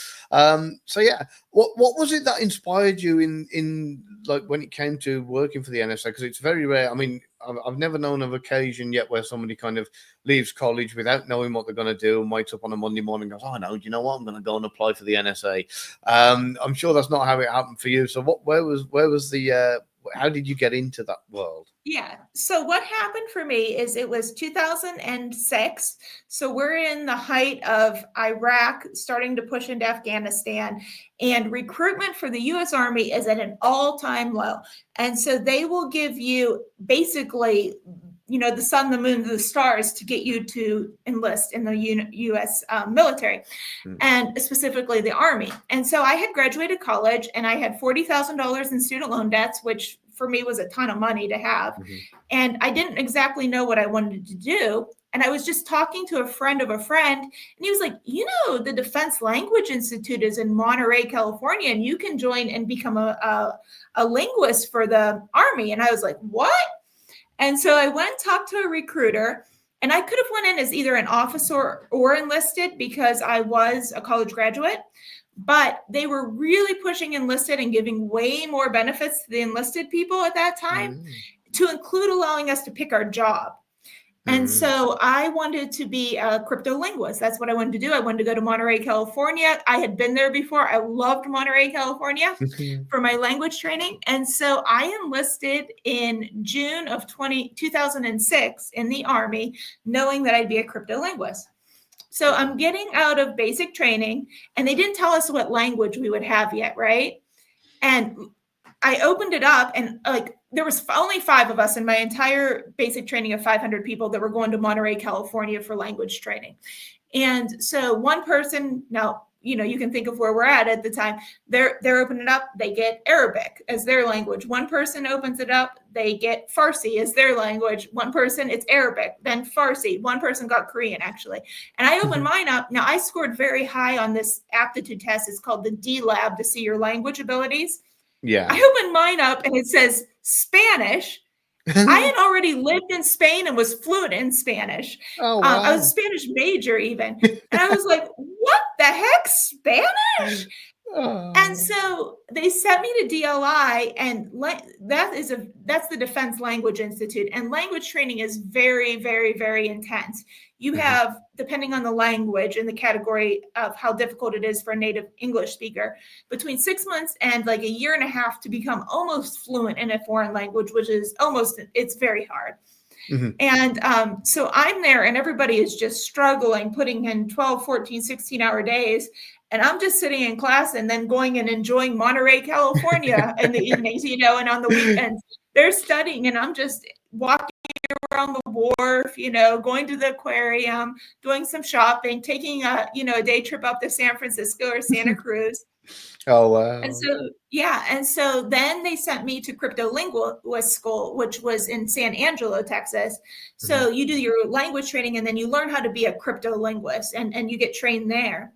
yeah, what was it that inspired you in like when it came to working for the NSA? Because it's very rare. I mean, I've never known of occasion yet where somebody kind of leaves college without knowing what they're going to do and wakes up on a Monday morning and goes, "Oh no, do you know what? I'm going to go and apply for the NSA." I'm sure that's not how it happened for you. So where was the how did you get into that world? Yeah. So what happened for me is it was 2006. So we're in the height of Iraq starting to push into Afghanistan, and recruitment for the US Army is at an all-time low. And so they will give you basically, the sun, the moon, the stars to get you to enlist in the US military, and specifically the Army. And so I had graduated college and I had $40,000 in student loan debts, which for me was a ton of money to have. Mm-hmm. And I didn't exactly know what I wanted to do. And I was just talking to a friend of a friend, and he was like, the Defense Language Institute is in Monterey, California, and you can join and become a linguist for the Army. And I was like, what? And so I went and talked to a recruiter, and I could have went in as either an officer or enlisted because I was a college graduate, but they were really pushing enlisted and giving way more benefits to the enlisted people at that time, to include allowing us to pick our job. And so I wanted to be a crypto linguist. That's what I wanted to do. I wanted to go to Monterey, California. I had been there before. I loved Monterey, California for my language training. And so I enlisted in June of 2006 in the Army, knowing that I'd be a crypto linguist. So I'm getting out of basic training, and they didn't tell us what language we would have yet, right? And I opened it up, and there was only 5 of us in my entire basic training of 500 people that were going to Monterey, California for language training. And so one person, now, you can think of where we're at the time, they're opening it up, they get Arabic as their language. One person opens it up, they get Farsi as their language. One person, it's Arabic, then Farsi. One person got Korean, actually. And I opened mine up. Now, I scored very high on this aptitude test. It's called the D Lab to see your language abilities. Yeah. I opened mine up and it says Spanish. I had already lived in Spain and was fluent in Spanish. Oh, wow. I was a Spanish major even. And I was like, what the heck, Spanish? Oh. And so they sent me to DLI, and that's the Defense Language Institute. And language training is very, very, very intense. You have, depending on the language and the category of how difficult it is for a native English speaker, between 6 months and like a year and a half to become almost fluent in a foreign language, which is it's very hard. And so I'm there, and everybody is just struggling, putting in 12, 14, 16-hour days. And I'm just sitting in class and then going and enjoying Monterey, California in the evenings, and on the weekends. They're studying, and I'm just walking around the wharf, going to the aquarium, doing some shopping, taking a day trip up to San Francisco or Santa Cruz. Oh, wow. And so then they sent me to crypto linguist school, which was in San Angelo, Texas. So you do your language training, and then you learn how to be a crypto linguist, and you get trained there.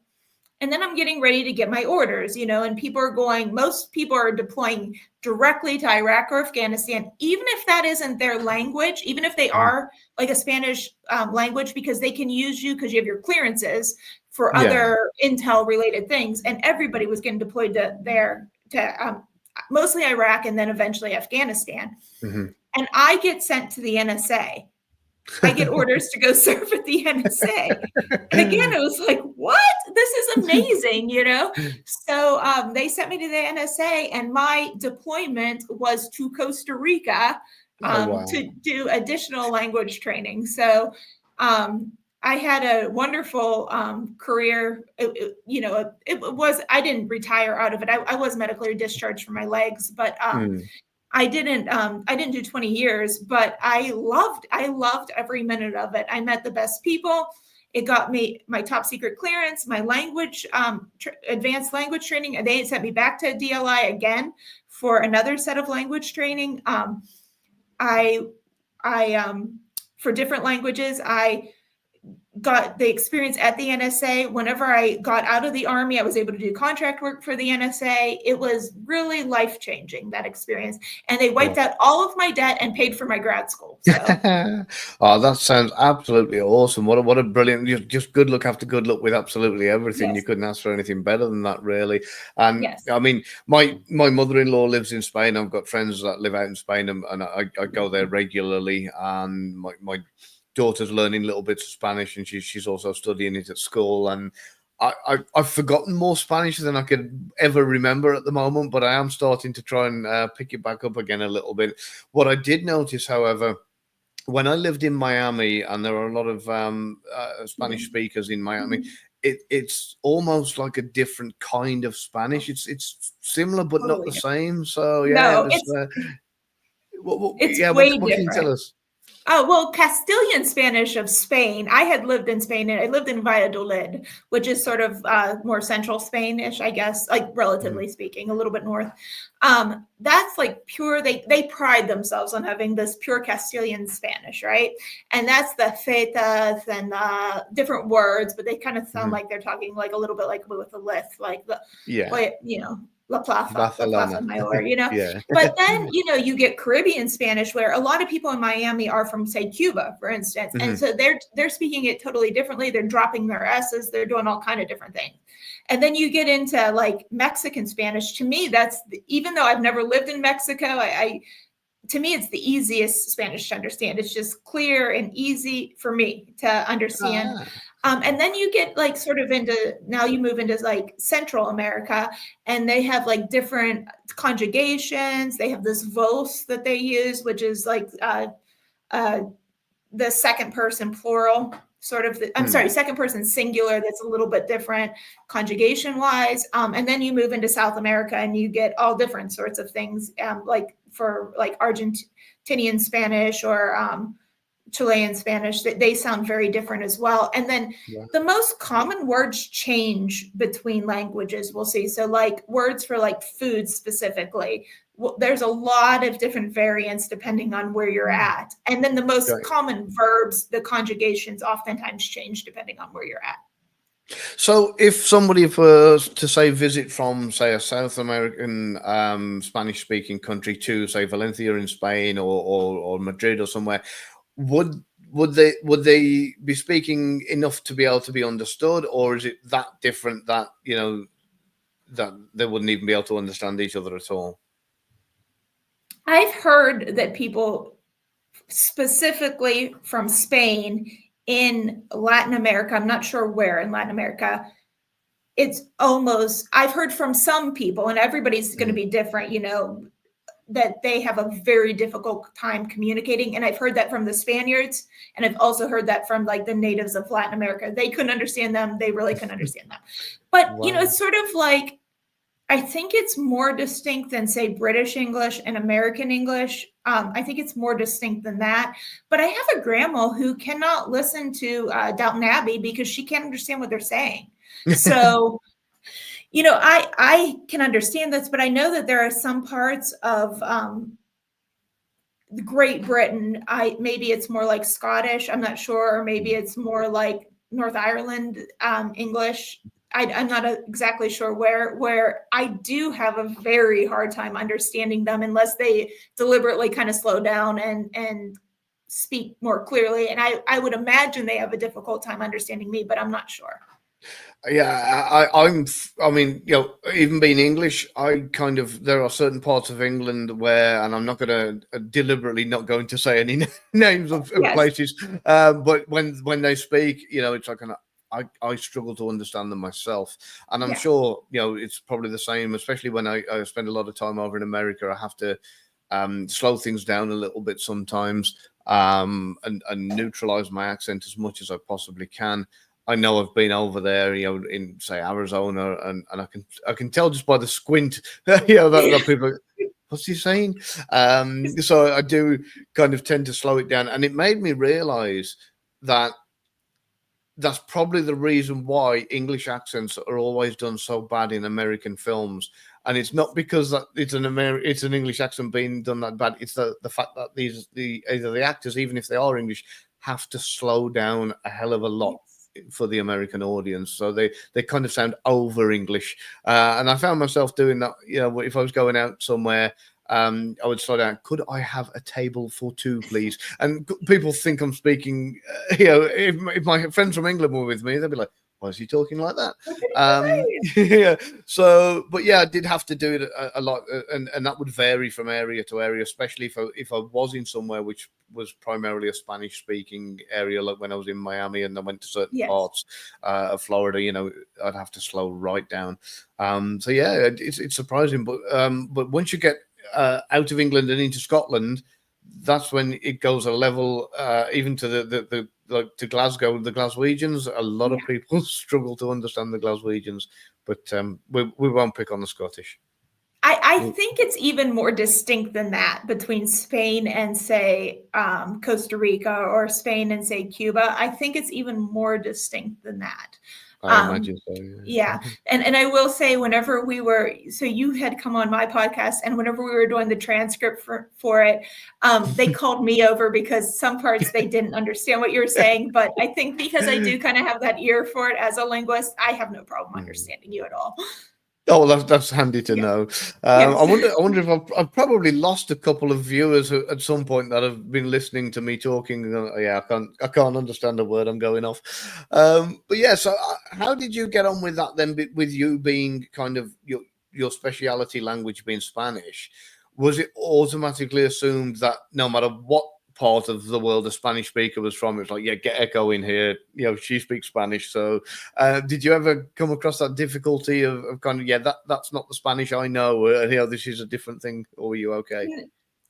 And then I'm getting ready to get my orders, and most people are deploying directly to Iraq or Afghanistan, even if that isn't their language, even if they are like a Spanish language, because they can use you because you have your clearances for other intel related things. And everybody was getting deployed to mostly Iraq and then eventually Afghanistan. And I get sent to the NSA. I get orders to go serve at the NSA. And again, it was like, what? This is amazing, So they sent me to the NSA, and my deployment was to Costa Rica to do additional language training. So I had a wonderful career. I didn't retire out of it. I was medically discharged from my legs, but I didn't do 20 years, but I loved every minute of it. I met the best people. It got me my top secret clearance, my language, advanced language training. And they sent me back to DLI again for another set of language training. For different languages, I got the experience at the NSA. Whenever I got out of the Army, I was able to do contract work for the NSA. It was really life-changing, that experience. And they wiped out all of my debt and paid for my grad school. So Oh, that sounds absolutely awesome. What a brilliant, just good luck after good luck with absolutely everything. yes, You couldn't ask for anything better than that, really. And yes. I mean, my mother-in-law lives in Spain. I've got friends that live out in Spain, and I go there regularly. And my daughter's learning little bits of Spanish, and she's also studying it at school. And I've forgotten more Spanish than I could ever remember at the moment, but I am starting to try and pick it back up again a little bit. What I did notice, however, when I lived in Miami, and there are a lot of Spanish speakers in Miami, it's almost like a different kind of Spanish. It's similar but not Totally the different. same. So yeah, it No, was. it's Yeah, way what can you tell different. us? Oh, well, Castilian Spanish of Spain. I had lived in Spain and I lived in Valladolid, which is sort of more central Spanish, I guess, like relatively speaking, a little bit north. That's like pure, they pride themselves on having this pure Castilian Spanish, right? And that's the fetas and different words, but they kind of sound like they're talking like a little bit like with a lisp, like the, Yeah, you know, La Plaza Barcelona. Mayor, you know. Yeah. But then, you know, you get Caribbean Spanish where a lot of people in Miami are from, say, Cuba, for instance. And so they're speaking it totally differently. They're dropping their S's, they're doing all kind of different things. And then you get into like Mexican Spanish. To me, even though I've never lived in Mexico, to me, it's the easiest Spanish to understand. It's just clear and easy for me to understand. And then you get like sort of now you move into like Central America, and they have like different conjugations. They have this vos that they use, which is like the second person plural, sort of. I'm sorry, second person singular. That's a little bit different conjugation wise. And then you move into South America, and you get all different sorts of things, like for like Argentinian Spanish or Chilean Spanish, that they sound very different as well. And then the most common words change between languages, we'll see. So like words for like food specifically, there's a lot of different variants depending on where you're at. And then the most common verbs, the conjugations oftentimes change depending on where you're at. So, if somebody was to say visit from, say, a South American Spanish-speaking country to, say, Valencia in Spain or Madrid or somewhere, would they be speaking enough to be able to be understood, or is it that different that that they wouldn't even be able to understand each other at all? I've heard that people specifically from Spain in Latin America, I'm not sure where in Latin America, I've heard from some people, and everybody's going to be different, that they have a very difficult time communicating. And I've heard that from the Spaniards, and I've also heard that from like the natives of Latin America. They couldn't understand them. They really couldn't understand them. But, it's sort of like, I think it's more distinct than, say, British English and American English. I think it's more distinct than that. But I have a grandma who cannot listen to Downton Abbey because she can't understand what they're saying. So, I can understand this, but I know that there are some parts of Great Britain. Maybe it's more like Scottish. I'm not sure. Or maybe it's more like North Ireland English. I'm not exactly sure where I do have a very hard time understanding them unless they deliberately kind of slow down and speak more clearly. And I would imagine they have a difficult time understanding me, but I'm not sure. Yeah, I mean, even being English, there are certain parts of England where, and I'm not going to deliberately not going to say any names of places, but when they speak, it's like I struggle to understand them myself, and I'm sure it's probably the same, especially when I spend a lot of time over in America. I have to slow things down a little bit sometimes, and neutralize my accent as much as I possibly can. I know I've been over there, in say Arizona, and I can tell just by the squint, that people, what's he saying? So I do kind of tend to slow it down, and it made me realize that that's probably the reason why English accents are always done so bad in American films. And it's not because that it's an English accent being done that bad. It's the fact that either the actors, even if they are English, have to slow down a hell of a lot for the American audience, so they kind of sound over English, and I found myself doing that. If I was going out somewhere, I would slow down. Could I have a table for two, please? And people think I'm speaking. If my friends from England were with me, they'd be like, "Why is he talking like that?" Yeah. So, but yeah, I did have to do it a lot, and that would vary from area to area, especially if I was in somewhere which was primarily a Spanish-speaking area, like when I was in Miami and I went to certain parts of Florida. I'd have to slow right down. So yeah, it's surprising, but once you get out of England and into Scotland, that's when it goes a level, even to the like to Glasgow, the Glaswegians. A lot of people struggle to understand the Glaswegians, but we won't pick on the Scottish. I think it's even more distinct than that between Spain and, say, Costa Rica, or Spain and, say, Cuba. I think it's even more distinct than that. I imagine so. Yeah. And I will say, whenever so you had come on my podcast, and whenever we were doing the transcript for it, they called me over because some parts they didn't understand what you were saying. But I think because I do kind of have that ear for it as a linguist, I have no problem understanding you at all. Oh, well, that's handy to know. I wonder if I've probably lost a couple of viewers at some point that have been listening to me talking. Yeah, I can't understand a word. I'm going off. But yeah, so how did you get on with that then? With you being kind of your speciality language being Spanish, was it automatically assumed that no matter what part of the world a Spanish speaker was from, it's like, yeah, get Ekho in here, she speaks Spanish. So did you ever come across that difficulty of kind of, that's not the Spanish I know, this is a different thing, or were you okay?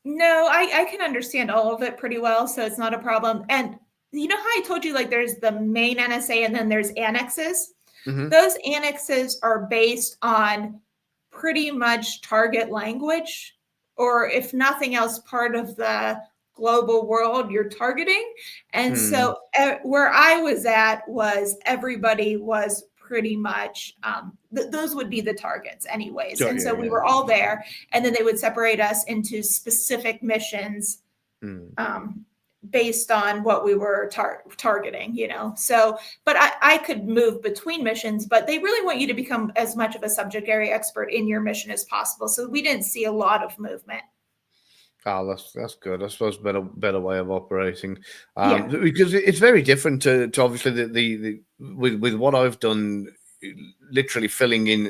No, I can understand all of it pretty well, so it's not a problem. And you know how I told you, like, there's the main NSA and then there's annexes? Those annexes are based on pretty much target language, or if nothing else, part of the global world you're targeting. And so where I was at was everybody was pretty much, those would be the targets anyways. And so we were all there, and then they would separate us into specific missions based on what we were targeting, So, but I could move between missions, but they really want you to become as much of a subject area expert in your mission as possible. So we didn't see a lot of movement. Oh, that's good. I suppose better way of operating, because it's very different to obviously the with what I've done, literally filling in,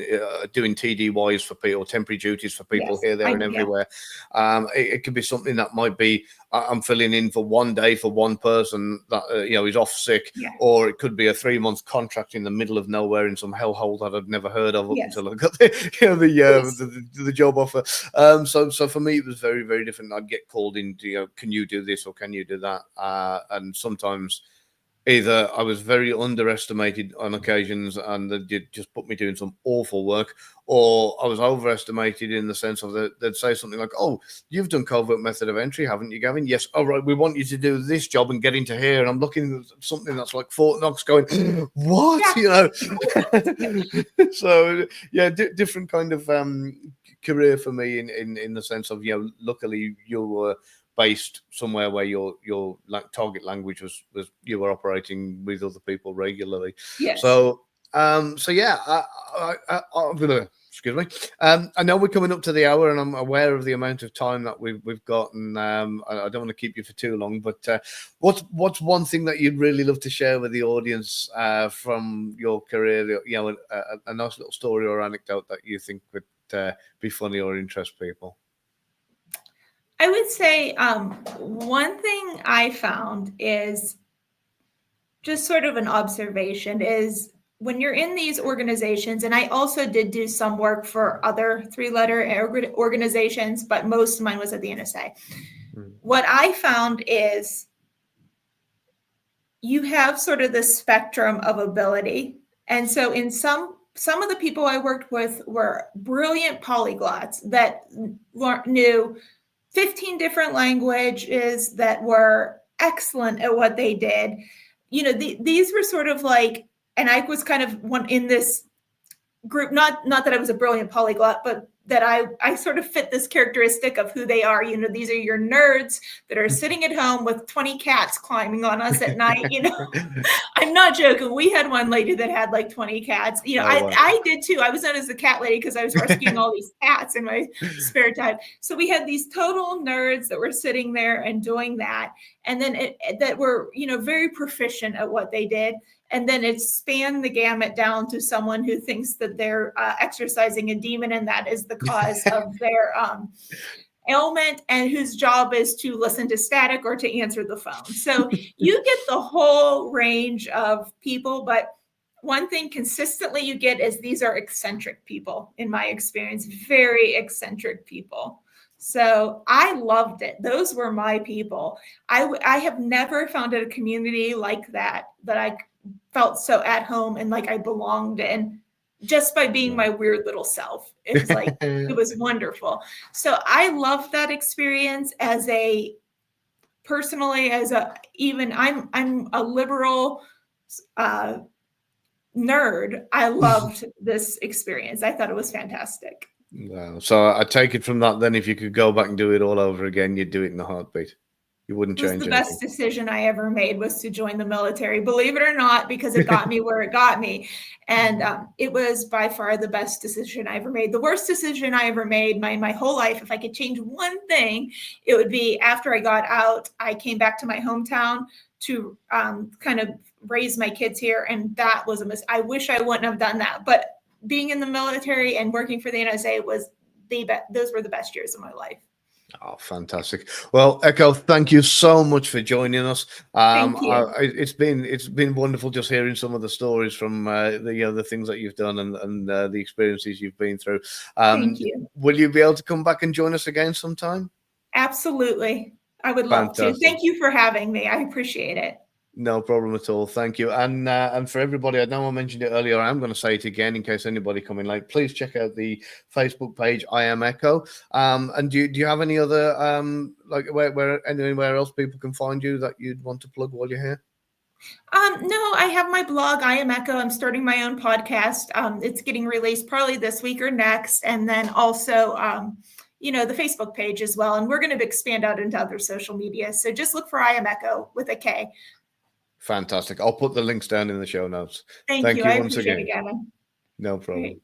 doing TDYs for people, temporary duties for people here, there, and everywhere. It could be something that might be I'm filling in for one day for one person that is off sick, or it could be a 3-month contract in the middle of nowhere in some hellhole that I'd never heard of up until I got the job offer. So for me, it was very, very different. I'd get called into, can you do this or can you do that? And sometimes either I was very underestimated on occasions and they'd just put me doing some awful work, or I was overestimated in the sense of they'd say something like, "Oh, you've done covert method of entry, haven't you, Gavin?" "Yes." "Oh, right, we want you to do this job and get into here." And I'm looking at something that's like Fort Knox going, "What?" So yeah, different kind of career for me in the sense of, luckily you were based somewhere where your target language was you were operating with other people regularly. So yeah, excuse me. I know we're coming up to the hour, and I'm aware of the amount of time that we've got, and I don't want to keep you for too long. But what's one thing that you'd really love to share with the audience from your career? A nice little story or anecdote that you think would be funny or interest people. I would say one thing I found is just sort of an observation is when you're in these organizations, and I also did do some work for other 3-letter organizations, but most of mine was at the NSA. What I found is you have sort of the spectrum of ability. And so in some of the people I worked with were brilliant polyglots that knew 15 different languages, that were excellent at what they did. These were sort of like, and I was kind of one in this group, not that I was a brilliant polyglot, but that I sort of fit this characteristic of who they are. You know, these are your nerds that are sitting at home with 20 cats climbing on us at night. You know, I'm not joking. We had one lady that had like 20 cats. You know, Oh, wow. I did too. I was known as the cat lady because I was rescuing all these cats in my spare time. So we had these total nerds that were sitting there and doing that. And then that were, you know, very proficient at what they did. And then it spanned the gamut down to someone who thinks that they're exercising a demon, and that is the cause of their ailment, and whose job is to listen to static or to answer the phone. So you get the whole range of people, but one thing consistently you get is these are eccentric people, in my experience, very eccentric people. So I loved it. Those were my people. I have never found a community like that I felt so at home and like I belonged in, just by being my weird little self. It was like, it was wonderful. So I love that experience personally, even I'm a liberal nerd. I loved this experience. I thought it was fantastic. Wow. So I take it from that then, if you could go back and do it all over again, you'd do it in a heartbeat. You wouldn't change anything. The best decision I ever made was to join the military, believe it or not, because it got me where it got me. And it was by far the best decision I ever made. The worst decision I ever made my whole life, if I could change one thing, it would be after I got out, I came back to my hometown to kind of raise my kids here. And that was a mistake. I wish I wouldn't have done that. But being in the military and working for the NSA was those were the best years of my life. Oh, fantastic. Well, Ekho, thank you so much for joining us. Thank you. It's been wonderful just hearing some of the stories from the things that you've done and the experiences you've been through. Thank you. Will you be able to come back and join us again sometime? Absolutely. I would love to. Thank you for having me. I appreciate it. No problem at all. Thank you. And for everybody, I know I mentioned it earlier. I'm going to say it again in case anybody coming late. Please check out the Facebook page. I am Ekho. And do you have any other like where anywhere else people can find you that you'd want to plug while you're here? No, I have my blog. I am Ekho. I'm starting my own podcast. It's getting released probably this week or next, and then also the Facebook page as well. And we're going to expand out into other social media. So just look for I am Ekho with a K. Fantastic. I'll put the links down in the show notes. Thank you. I appreciate it, Gavin. No problem. Great.